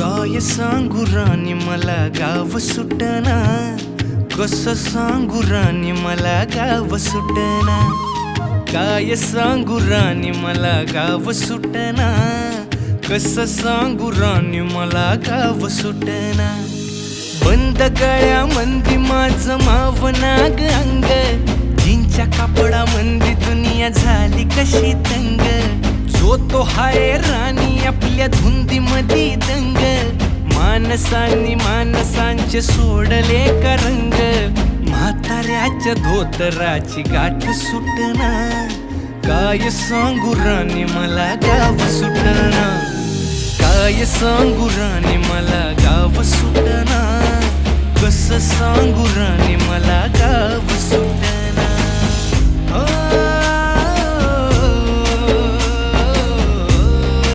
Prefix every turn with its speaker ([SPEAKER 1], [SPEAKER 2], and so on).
[SPEAKER 1] काय सांगू राणी मला गाव सुटना, कसं सांगू राणी मला गाव सुटना. काय सांगू राणी मला गाव सुटना, कसं सांगू राणी मला गाव सुटना. बंद गळ्यामंदी माझं मावनाग अंग, जीनच्या कापडामंदी दुनिया झाली कशी तंग. जो तो हाय राणी आपल्या धुंदीमधी दंग, माणसांनी माणसांचे सोडले का रंग. म्हाताऱ्याच्या धोतराची गाठ सुटना, काय सांगू राणी मला गाव सुटना. काय सांगू राणी मला गाव सुटना, कसं सांगू राणी मला